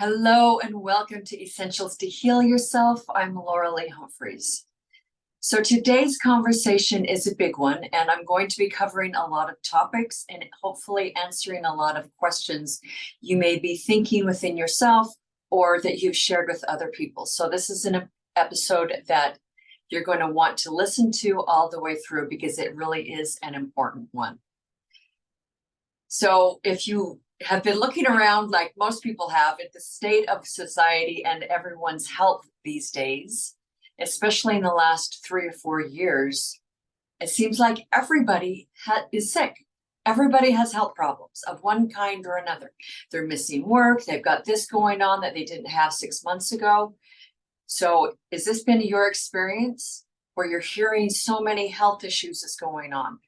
Hello and welcome to Essentials to Heal Yourself. I'm Laura Lee Humphreys. So today's conversation is a big one, and I'm going to be covering a lot of topics and hopefully answering a lot of questions you may be thinking within yourself or that you've shared with other people. So this is an episode that you're going to want to listen to all the way through because it really is an important one. So if you have been looking around like most people have at the state of society and everyone's health these days, especially in the last 3 or 4 years, it seems like everybody is sick. Everybody has health problems of one kind or another. They're missing work. They've got this going on that they didn't have 6 months ago. So has this been your experience where you're hearing so many health issues that's going on?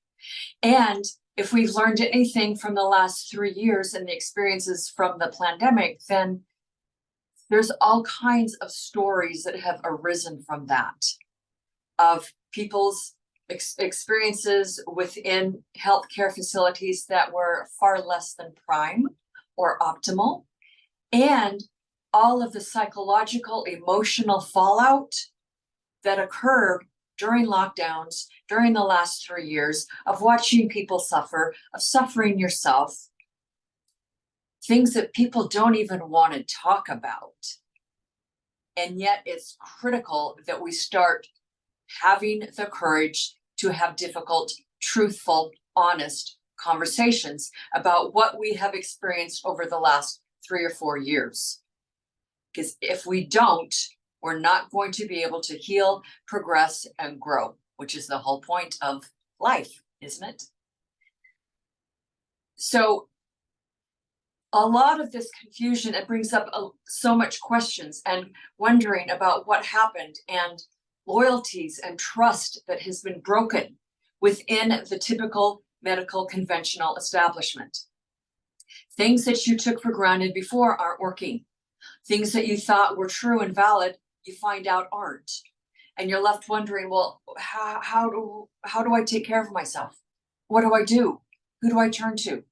And if we've learned anything from the last 3 years and the experiences from the pandemic, then there's all kinds of stories that have arisen from that, of people's experiences within healthcare facilities that were far less than prime or optimal, and all of the psychological, emotional fallout that occurred during lockdowns, during the last 3 years of watching people suffer, of suffering yourself, things that people don't even want to talk about. And yet it's critical that we start having the courage to have difficult, truthful, honest conversations about what we have experienced over the last 3 or 4 years. Because if we don't, we're not going to be able to heal, progress, and grow, which is the whole point of life, isn't it? So a lot of this confusion, it brings up so much questions and wondering about what happened and loyalties and trust that has been broken within the typical medical conventional establishment. Things that you took for granted before aren't working. Things that you thought were true and valid, you find out aren't. And you're left wondering, well, how do I take care of myself? What do I do? Who do I turn to?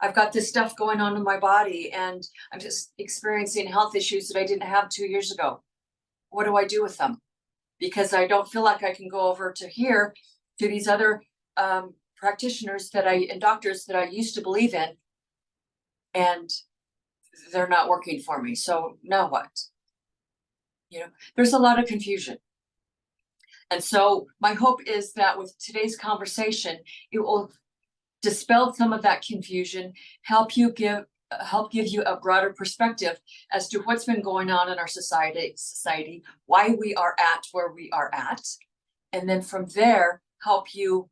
I've got this stuff going on in my body and I'm just experiencing health issues that I didn't have 2 years ago. What do I do with them? Because I don't feel like I can go over to here to these other practitioners and doctors that I used to believe in, and they're not working for me. So now what? There's a lot of confusion. And so my hope is that with today's conversation, it will dispel some of that confusion, help give you a broader perspective as to what's been going on in our society, why we are at where we are at, and then from there, help you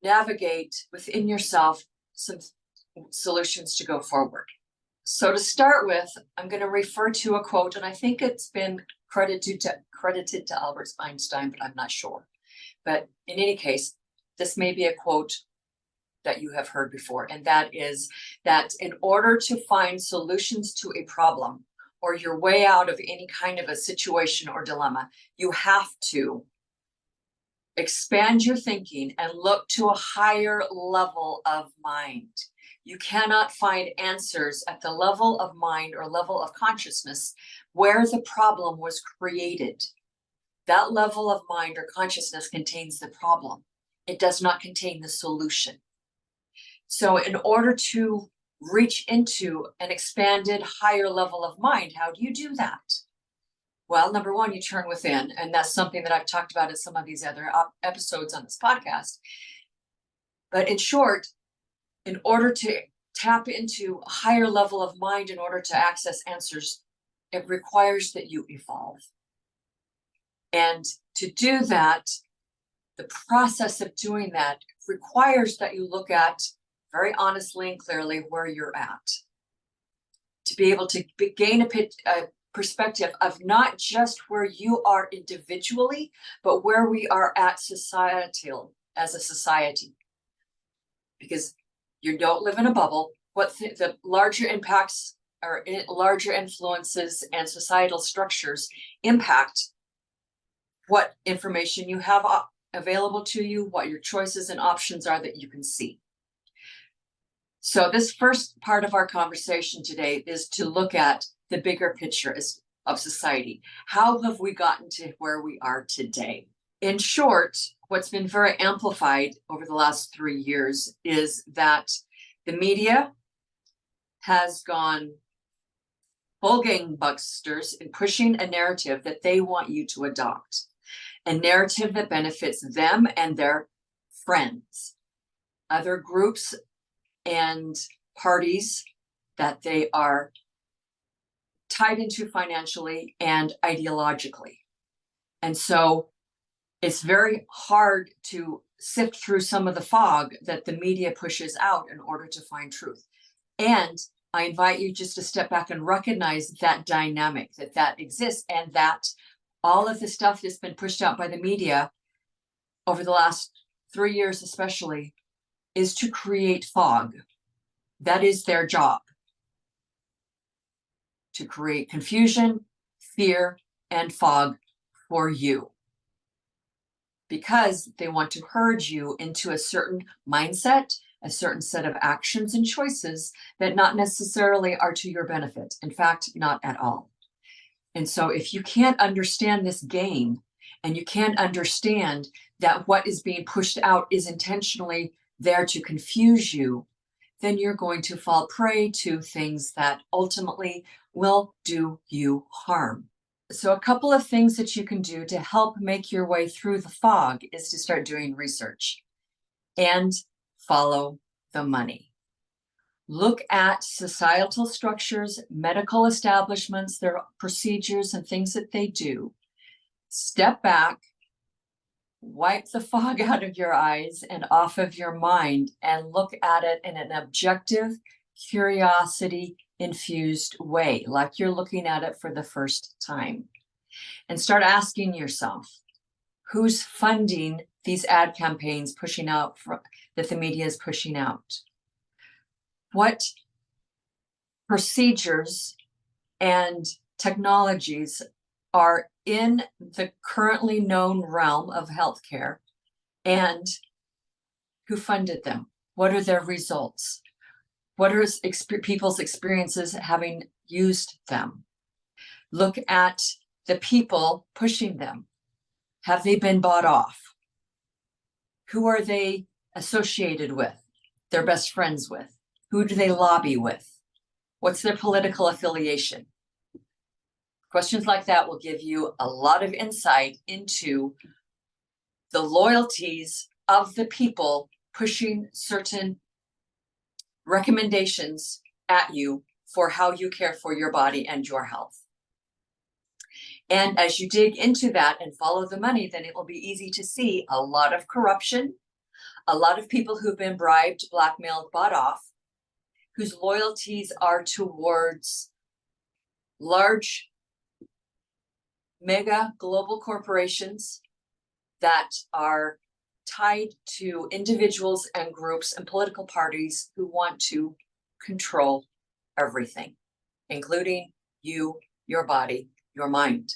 navigate within yourself some solutions to go forward. So to start with, I'm going to refer to a quote, and I think it's been credited to Albert Einstein, but I'm not sure. But in any case, this may be a quote that you have heard before, and that is that in order to find solutions to a problem or your way out of any kind of a situation or dilemma, you have to expand your thinking and look to a higher level of mind. You cannot find answers at the level of mind or level of consciousness where the problem was created. That level of mind or consciousness contains the problem. It does not contain the solution. So in order to reach into an expanded higher level of mind, how do you do that? Well, number one, you turn within, and that's something that I've talked about in some of these other episodes on this podcast. But in short, in order to tap into a higher level of mind, in order to access answers, it requires that you evolve. And to do that, the process of doing that requires that you look at very honestly and clearly where you're at, to be able to gain a perspective of not just where you are individually, but where we are at societal as a society. Because you don't live in a bubble. What the larger impacts or larger influences and societal structures impact what information you have available to you, what your choices and options are that you can see. So this first part of our conversation today is to look at the bigger picture of society. How have we gotten to where we are today? In short, what's been very amplified over the last 3 years is that the media has gone full gangbusters in pushing a narrative that they want you to adopt, a narrative that benefits them and their friends, other groups and parties that they are tied into financially and ideologically. And so it's very hard to sift through some of the fog that the media pushes out in order to find truth. And I invite you just to step back and recognize that dynamic, that exists, and that all of the stuff that's been pushed out by the media over the last 3 years especially is to create fog. That is their job, to create confusion, fear, and fog for you, because they want to herd you into a certain mindset, a certain set of actions and choices that not necessarily are to your benefit. In fact, not at all. And so if you can't understand this game, and you can't understand that what is being pushed out is intentionally there to confuse you, then you're going to fall prey to things that ultimately will do you harm. So a couple of things that you can do to help make your way through the fog is to start doing research and follow the money. Look at societal structures, medical establishments, their procedures and things that they do. Step back, wipe the fog out of your eyes and off of your mind, and look at it in an objective, curiosity-infused way, like you're looking at it for the first time. And start asking yourself, who's funding these ad campaigns pushing out that the media is pushing out? What procedures and technologies are in the currently known realm of healthcare, and who funded them? What are their results? What are people's experiences having used them? Look at the people pushing them. Have they been bought off? Who are they associated with, their best friends with? Who do they lobby with? What's their political affiliation? Questions like that will give you a lot of insight into the loyalties of the people pushing certain recommendations at you for how you care for your body and your health. And as you dig into that and follow the money, then it will be easy to see a lot of corruption, a lot of people who've been bribed, blackmailed, bought off, whose loyalties are towards large, mega global corporations that are tied to individuals and groups and political parties who want to control everything, including you, your body, your mind.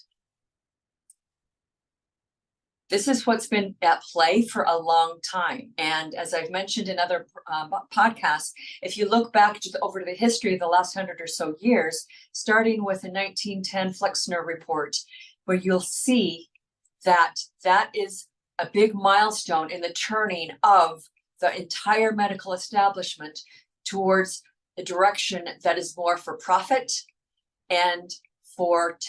This is what's been at play for a long time. And as I've mentioned in other podcasts, if you look back over the history of the last 100 or so years, starting with the 1910 Flexner Report, where you'll see that that is a big milestone in the turning of the entire medical establishment towards a direction that is more for profit and for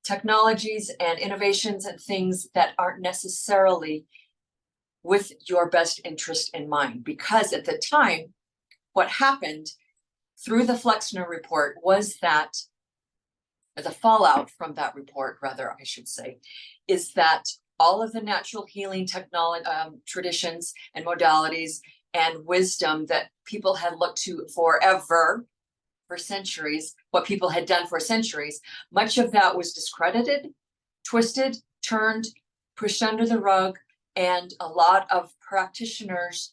technologies and innovations and things that aren't necessarily with your best interest in mind. Because at the time, what happened through the Flexner Report was that, the fallout from that report, rather, I should say, is that all of the natural healing technology, traditions and modalities and wisdom that people had looked to forever, for centuries, what people had done for centuries, much of that was discredited, twisted, turned, pushed under the rug, and a lot of practitioners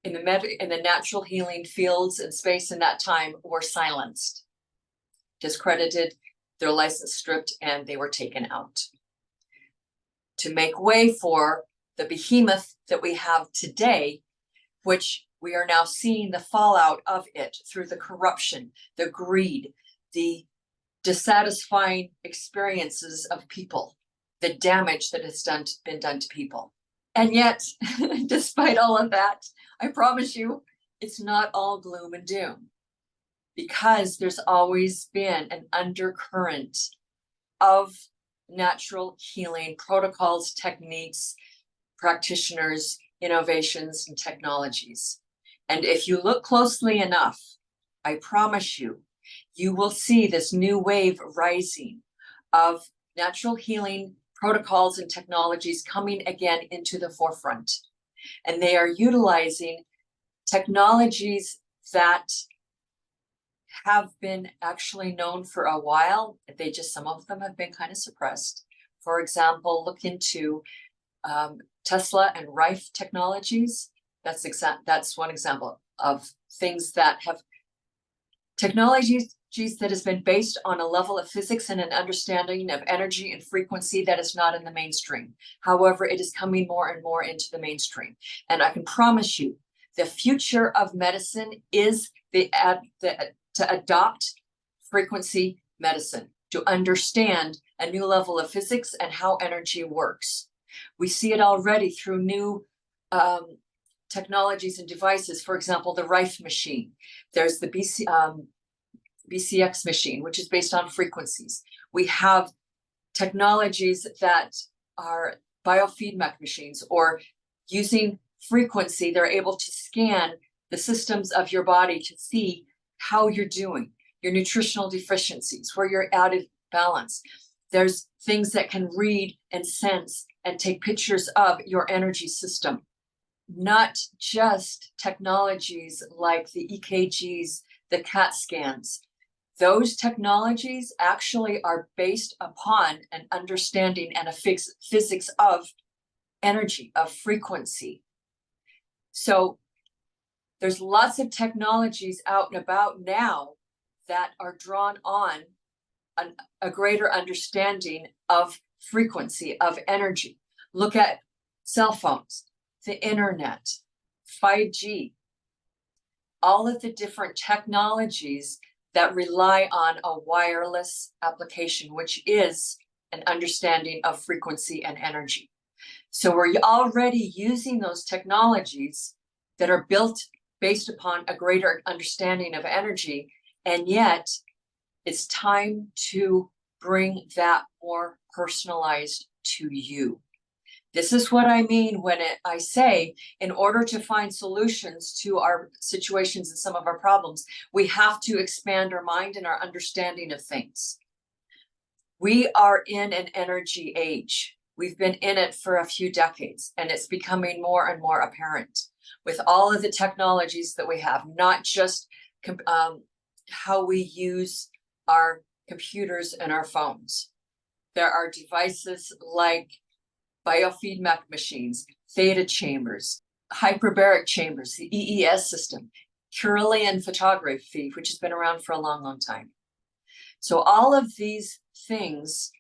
in the natural healing fields and space in that time were silenced, discredited, their license stripped, and they were taken out to make way for the behemoth that we have today, which We are now seeing the fallout of it through the corruption, the greed, the dissatisfying experiences of people, the damage that has been done to people. And yet, despite all of that, I promise you, it's not all gloom and doom, because there's always been an undercurrent of natural healing protocols, techniques, practitioners, innovations, and technologies. And if you look closely enough, I promise you, you will see this new wave rising of natural healing protocols and technologies coming again into the forefront. And they are utilizing technologies that have been actually known for a while. Some of them have been kind of suppressed. For example, look into Tesla and Rife technologies. That's one example of things that have technologies that has been based on a level of physics and an understanding of energy and frequency that is not in the mainstream. However, it is coming more and more into the mainstream. And I can promise you, the future of medicine is to adopt frequency medicine, to understand a new level of physics and how energy works. We see it already through new technologies and devices. For example, the Rife machine. There's the BCX machine, which is based on frequencies. We have technologies that are biofeedback machines, or using frequency, they're able to scan the systems of your body to see how you're doing, your nutritional deficiencies, where you're out of balance. There's things that can read and sense and take pictures of your energy system. Not just technologies like the EKGs, the CAT scans. Those technologies actually are based upon an understanding and a physics of energy, of frequency. So there's lots of technologies out and about now that are drawn on a greater understanding of frequency, of energy. Look at cell phones, the internet, 5G, all of the different technologies that rely on a wireless application, which is an understanding of frequency and energy. So we're already using those technologies that are built based upon a greater understanding of energy, and yet it's time to bring that more personalized to you. This is what I mean when I say, in order to find solutions to our situations and some of our problems, we have to expand our mind and our understanding of things. We are in an energy age. We've been in it for a few decades, and it's becoming more and more apparent with all of the technologies that we have, not just how we use our computers and our phones. There are devices like biofeedback machines, theta chambers, hyperbaric chambers, the EES system, Kirlian photography, which has been around for a long, long time. So all of these things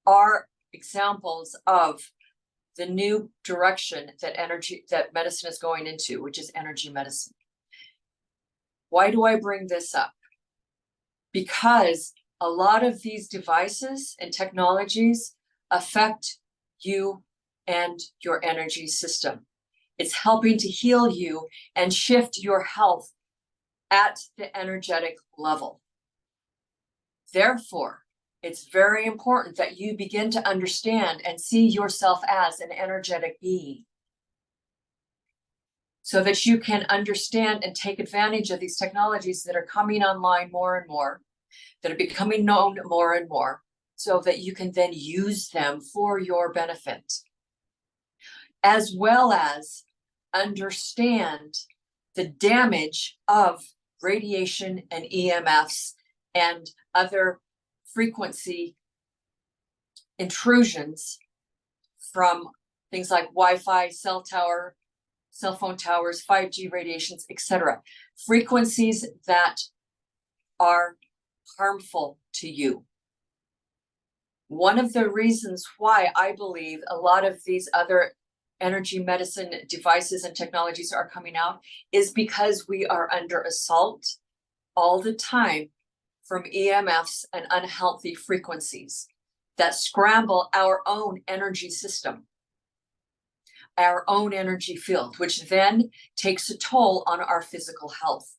are examples of the new direction that medicine is going into, which is energy medicine. Why do I bring this up? Because a lot of these devices and technologies affect you and your energy system. It's helping to heal you and shift your health at the energetic level. Therefore, it's very important that you begin to understand and see yourself as an energetic being, so that you can understand and take advantage of these technologies that are coming online more and more, that are becoming known more and more, so that you can then use them for your benefit, as well as understand the damage of radiation and EMFs and other frequency intrusions from things like Wi-Fi, cell phone towers, 5G radiations, etc. Frequencies that are harmful to you. One of the reasons why I believe a lot of these other energy medicine devices and technologies are coming out is because we are under assault all the time from EMFs and unhealthy frequencies that scramble our own energy system, our own energy field, which then takes a toll on our physical health.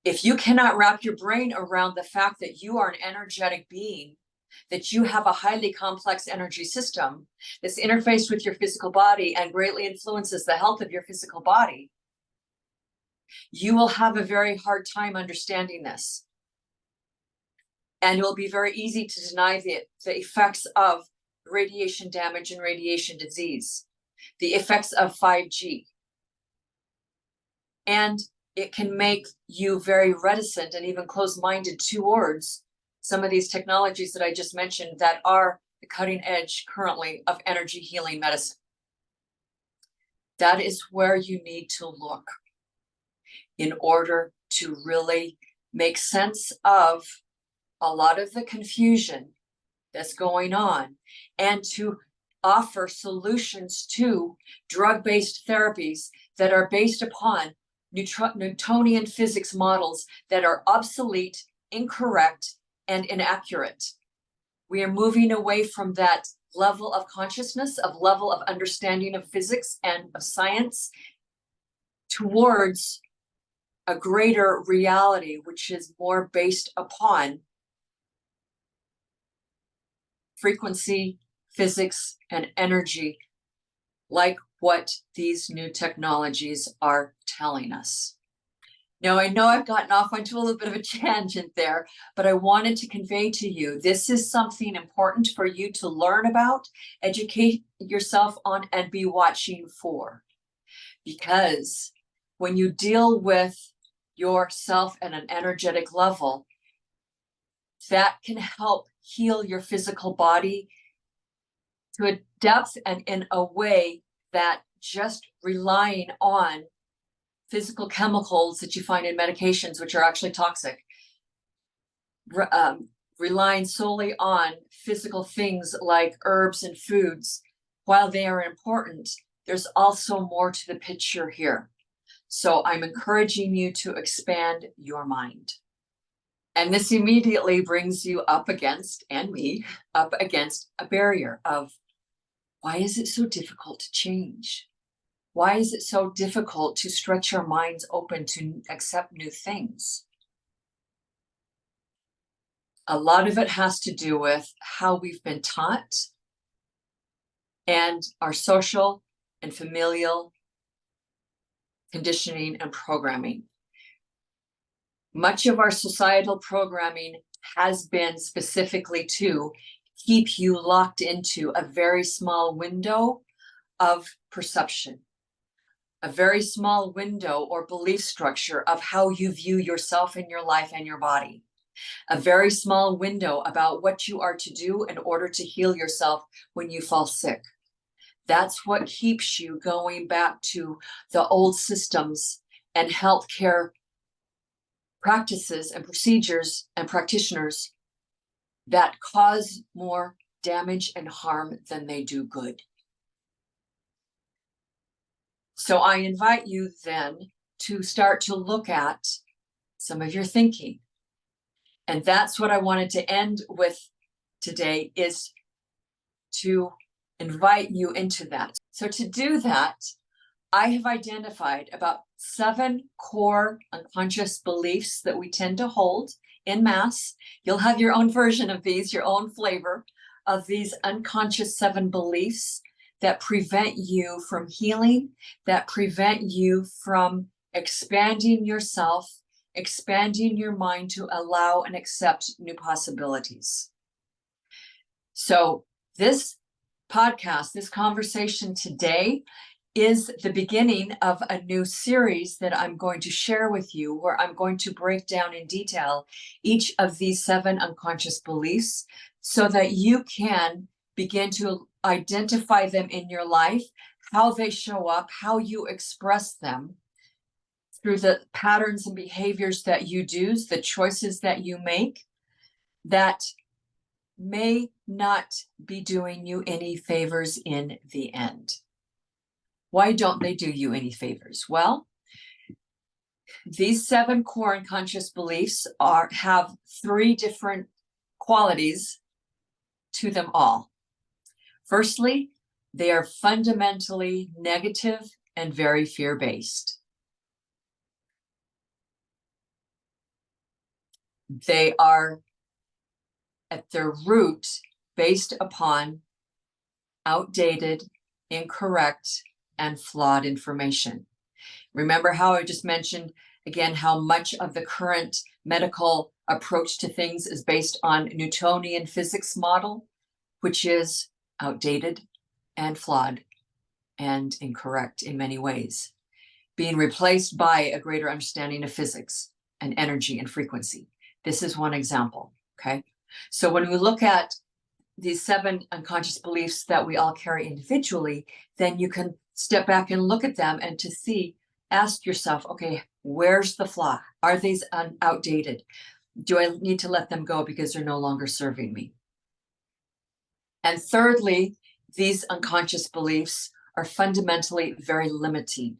If you cannot wrap your brain around the fact that you are an energetic being, that you have a highly complex energy system that's interfaced with your physical body and greatly influences the health of your physical body, you will have a very hard time understanding this. And it will be very easy to deny the effects of radiation damage and radiation disease, the effects of 5G. And it can make you very reticent and even closed-minded towards some of these technologies that I just mentioned that are the cutting edge currently of energy healing medicine. That is where you need to look in order to really make sense of a lot of the confusion that's going on and to offer solutions to drug-based therapies that are based upon Newtonian physics models that are obsolete, incorrect, and inaccurate. We are moving away from that level of consciousness, of level of understanding of physics and of science towards a greater reality, which is more based upon frequency, physics, and energy, like what these new technologies are telling us. Now, I know I've gotten off onto a little bit of a tangent there, but I wanted to convey to you, this is something important for you to learn about, educate yourself on, and be watching for. Because when you deal with yourself at an energetic level, that can help heal your physical body to a depth and in a way that just relying on physical chemicals that you find in medications, which are actually toxic, relying solely on physical things like herbs and foods, while they are important, there's also more to the picture here. So I'm encouraging you to expand your mind. And this immediately brings you up against, and me, up against a barrier of, why is it so difficult to change? Why is it so difficult to stretch our minds open to accept new things? A lot of it has to do with how we've been taught and our social and familial conditioning and programming. Much of our societal programming has been specifically to keep you locked into a very small window of perception, a very small window or belief structure of how you view yourself and your life and your body, a very small window about what you are to do in order to heal yourself when you fall sick. That's what keeps you going back to the old systems and healthcare practices and procedures and practitioners that cause more damage and harm than they do good. So I invite you then to start to look at some of your thinking. And that's what I wanted to end with today, is to invite you into that. So to do that, I have identified about 7 core unconscious beliefs that we tend to hold in mass. You'll have your own version of these, your own flavor of these unconscious 7 beliefs that prevent you from healing, that prevent you from expanding yourself, expanding your mind to allow and accept new possibilities. So this podcast, this conversation today, is the beginning of a new series that I'm going to share with you, where I'm going to break down in detail each of these 7 unconscious beliefs so that you can begin to identify them in your life, how they show up, how you express them through the patterns and behaviors that you do, the choices that you make, that may not be doing you any favors in the end. Why don't they do you any favors? Well, these 7 core unconscious beliefs have 3 different qualities to them all. Firstly, they are fundamentally negative and very fear-based. They are at their root based upon outdated, incorrect, and flawed information. Remember how I just mentioned again how much of the current medical approach to things is based on Newtonian physics model, which is outdated and flawed and incorrect in many ways, being replaced by a greater understanding of physics and energy and frequency. This is one example, okay? So when we look at these 7 unconscious beliefs that we all carry individually, then you can step back and look at them and to see, ask yourself, okay, where's the flaw? Are these outdated? Do I need to let them go because they're no longer serving me? And thirdly, these unconscious beliefs are fundamentally very limiting.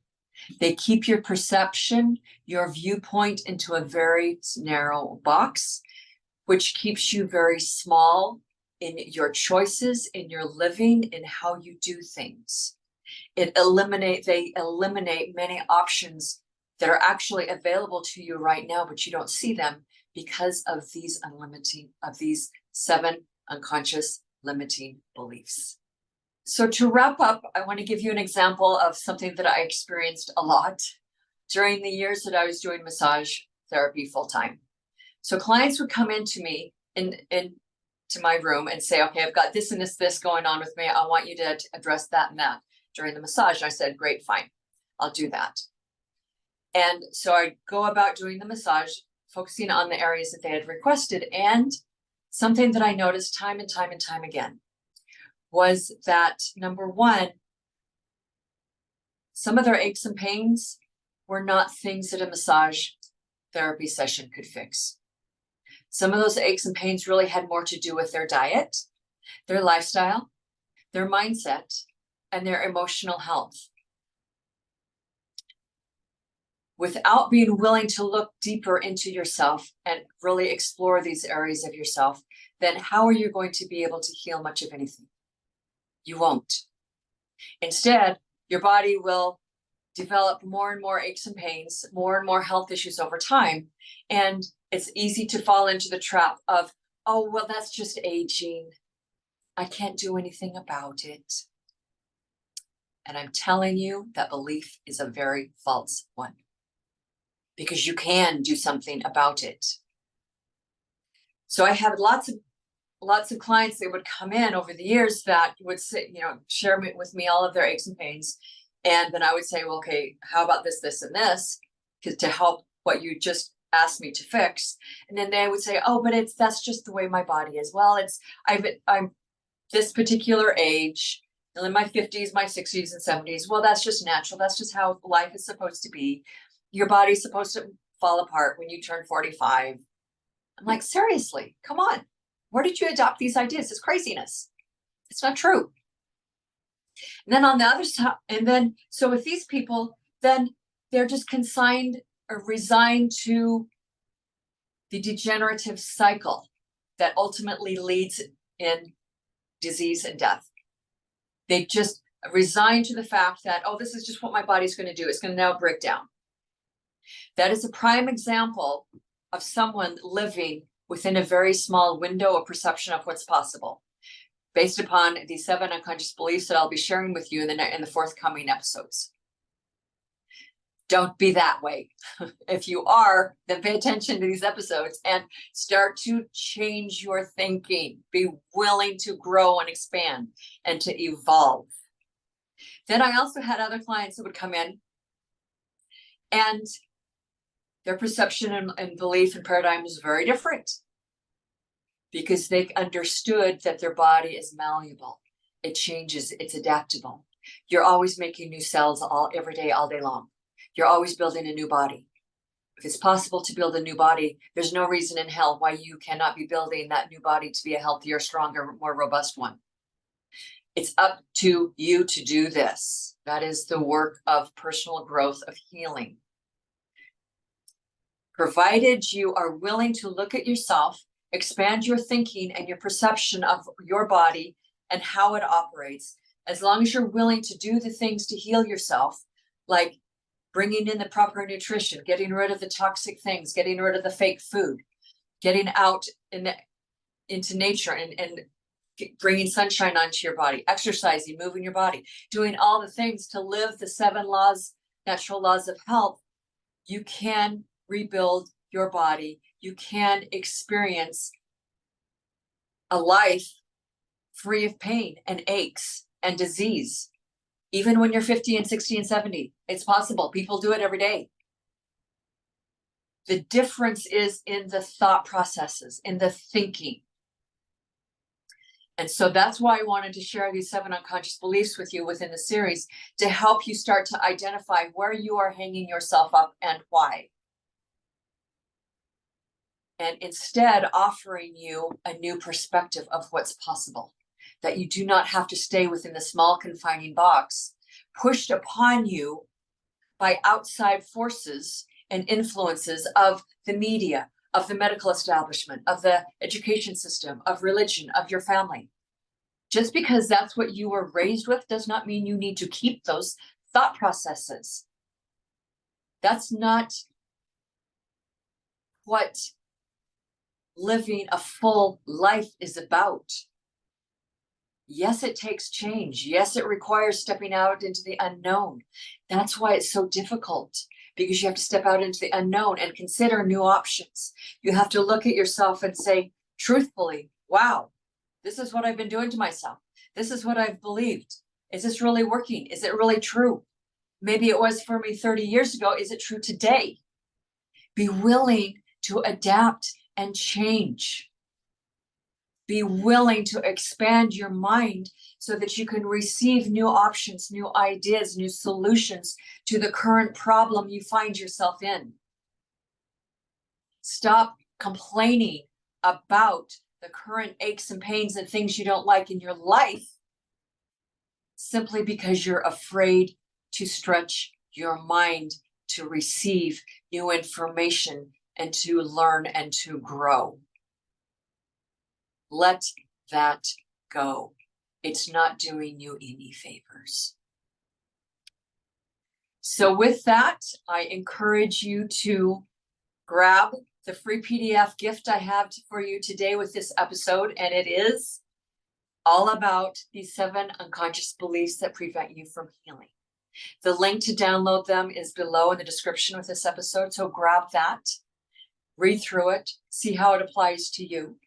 They keep your perception, your viewpoint into a very narrow box, which keeps you very small in your choices, in your living, in how you do things. They eliminate many options that are actually available to you right now, but you don't see them because of these 7 unconscious limiting beliefs. So to wrap up, I want to give you an example of something that I experienced a lot during the years that I was doing massage therapy full-time. So clients would come into me to my room and say, okay, I've got this and this going on with me. I want you to address that and that during the massage. And I said, great, fine, I'll do that. And so I go about doing the massage, focusing on the areas that they had requested. And something that I noticed time and time and time again was that, number one, some of their aches and pains were not things that a massage therapy session could fix. Some of those aches and pains really had more to do with their diet, their lifestyle, their mindset, and their emotional health. Without being willing to look deeper into yourself and really explore these areas of yourself, then how are you going to be able to heal much of anything? You won't. Instead, your body will develop more and more aches and pains, more and more health issues over time. And it's easy to fall into the trap of, oh, well, that's just aging. I can't do anything about it. And I'm telling you, that belief is a very false one, because you can do something about it. So I had lots of clients that would come in over the years that would say, share with me all of their aches and pains. And then I would say, well, okay, how about this, this, and this, to help what you just asked me to fix. And then they would say, oh, but that's just the way my body is. Well, I'm this particular age, in my 50s, my 60s and 70s. Well, that's just natural. That's just how life is supposed to be. Your body's supposed to fall apart when you turn 45. I'm like, seriously, come on. Where did you adopt these ideas? It's craziness. It's not true. And then on the other side, so with these people, then they're just consigned or resigned to the degenerative cycle that ultimately leads in disease and death. They just resign to the fact that, oh, this is just what my body's going to do. It's going to now break down. That is a prime example of someone living within a very small window of perception of what's possible, based upon the 7 unconscious beliefs that I'll be sharing with you in the forthcoming episodes. Don't be that way. If you are, then pay attention to these episodes and start to change your thinking. Be willing to grow and expand and to evolve. Then I also had other clients that would come in and their perception and belief and paradigm was very different, because they understood that their body is malleable. It changes, it's adaptable. You're always making new cells every day, all day long. You're always building a new body. If it's possible to build a new body, there's no reason in hell why you cannot be building that new body to be a healthier, stronger, more robust one. It's up to you to do this. That is the work of personal growth, of healing. Provided you are willing to look at yourself, expand your thinking and your perception of your body and how it operates, as long as you're willing to do the things to heal yourself, like bringing in the proper nutrition, getting rid of the toxic things, getting rid of the fake food, getting out into nature and bringing sunshine onto your body, exercising, moving your body, doing all the things to live the 7 laws, natural laws of health, you can rebuild your body. You can experience a life free of pain and aches and disease. Even when you're 50 and 60 and 70, it's possible. People do it every day. The difference is in the thought processes, in the thinking. And so that's why I wanted to share these 7 unconscious beliefs with you within the series, to help you start to identify where you are hanging yourself up and why. And instead offering you a new perspective of what's possible, that you do not have to stay within the small confining box pushed upon you by outside forces and influences of the media, of the medical establishment, of the education system, of religion, of your family. Just because that's what you were raised with does not mean you need to keep those thought processes. That's not what living a full life is about. Yes, it takes change. Yes, it requires stepping out into the unknown. That's why it's so difficult, because you have to step out into the unknown and consider new options. You have to look at yourself and say, truthfully, wow, this is what I've been doing to myself. This is what I've believed. Is this really working? Is it really true? Maybe it was for me 30 years ago. Is it true today? Be willing to adapt and change. Be willing to expand your mind so that you can receive new options, new ideas, new solutions to the current problem you find yourself in. Stop complaining about the current aches and pains and things you don't like in your life simply because you're afraid to stretch your mind to receive new information and to learn and to grow. Let that go. It's not doing you any favors. So with that, I encourage you to grab the free PDF gift I have for you today with this episode, and it is all about these 7 unconscious beliefs that prevent you from healing. The link to download them is below in the description of this episode, so grab that, read through it, see how it applies to you.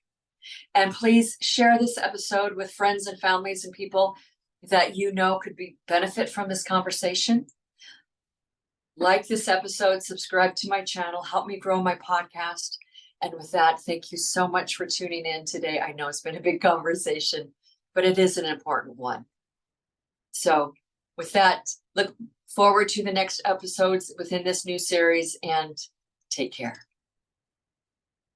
And please share this episode with friends and families and people that you know could benefit from this conversation. Like this episode, subscribe to my channel, help me grow my podcast. And with that, thank you so much for tuning in today. I know it's been a big conversation, but it is an important one. So with that, look forward to the next episodes within this new series, and take care.